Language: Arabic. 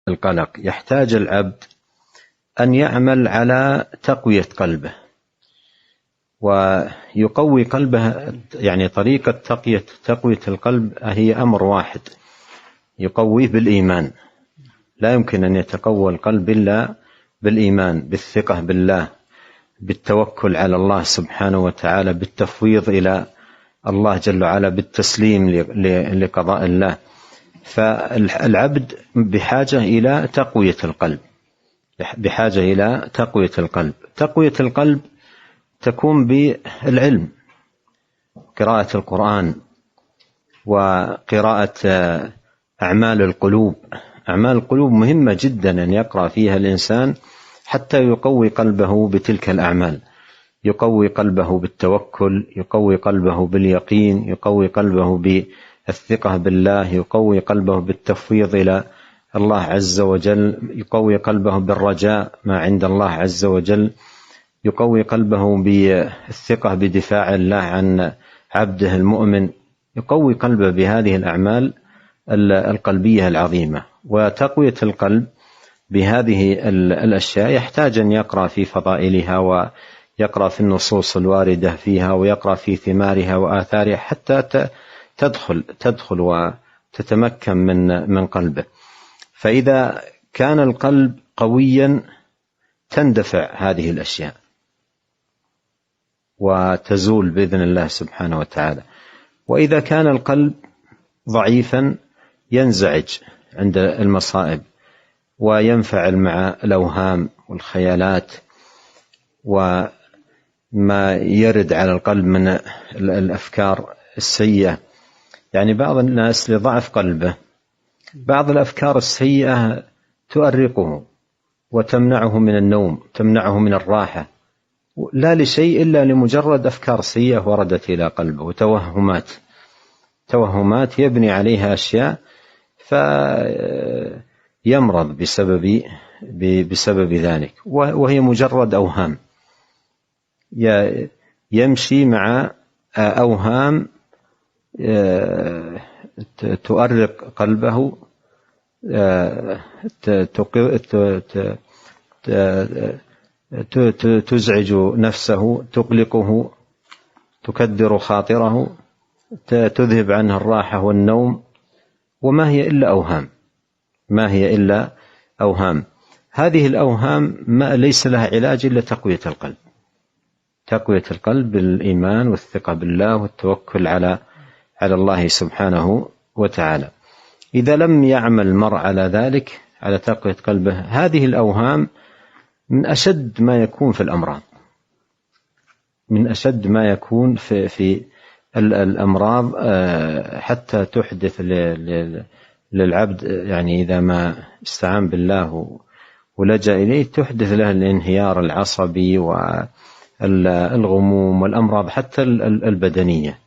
القلق، يحتاج العبد أن يعمل على تقوية قلبه ويقوي قلبه. يعني طريقة تقوية القلب هي أمر واحد، يقويه بالإيمان. لا يمكن أن يتقوى القلب إلا بالإيمان، بالثقة بالله، بالتوكل على الله سبحانه وتعالى، بالتفويض إلى الله جل وعلا، بالتسليم لقضاء الله. فالعبد بحاجة إلى تقوية القلب، بحاجة إلى تقوية القلب. تقوية القلب تكون بالعلم، قراءة القرآن وقراءة أعمال القلوب. أعمال القلوب مهمة جدا أن يقرأ فيها الإنسان حتى يقوي قلبه بتلك الأعمال، يقوي قلبه بالتوكل، يقوي قلبه باليقين، يقوي قلبه بالثقة بالله، يقوي قلبه بالتفويض إلى الله عز وجل، يقوي قلبه بالرجاء ما عند الله عز وجل، يقوي قلبه بالثقة بدفاع الله عن عبده المؤمن، يقوي قلبه بهذه الأعمال القلبية العظيمة. وتقوية القلب بهذه الأشياء يحتاج أن يقرأ في فضائلها، ويقرأ في النصوص الواردة فيها، ويقرأ في ثمارها وآثارها حتى تدخل وتتمكن من قلبه. فإذا كان القلب قويا تندفع هذه الأشياء وتزول بإذن الله سبحانه وتعالى. وإذا كان القلب ضعيفا ينزعج عند المصائب وينفعل مع الأوهام والخيالات وما يرد على القلب من الأفكار السيئة. يعني بعض الناس لضعف قلبه بعض الأفكار السيئة تؤرقه وتمنعه من النوم، تمنعه من الراحة، لا لشيء إلا لمجرد أفكار سيئة وردت إلى قلبه، وتوهمات يبني عليها أشياء فيمرض بسبب ذلك، وهي مجرد أوهام، يمشي مع أوهام تؤرق قلبه، تزعج نفسه، تقلقه، تكدر خاطره، تذهب عنه الراحة والنوم، وما هي إلا أوهام. هذه الأوهام ليس لها علاج إلا تقوية القلب بالإيمان والثقة بالله والتوكل على الله سبحانه وتعالى. إذا لم يعمل المرء على ذلك، على تقوية قلبه، هذه الأوهام من أشد ما يكون في الأمراض، من أشد ما يكون في الأمراض، حتى تحدث للعبد، يعني إذا ما استعان بالله ولجأ إليه، تحدث له الانهيار العصبي والغموم والأمراض حتى البدنية.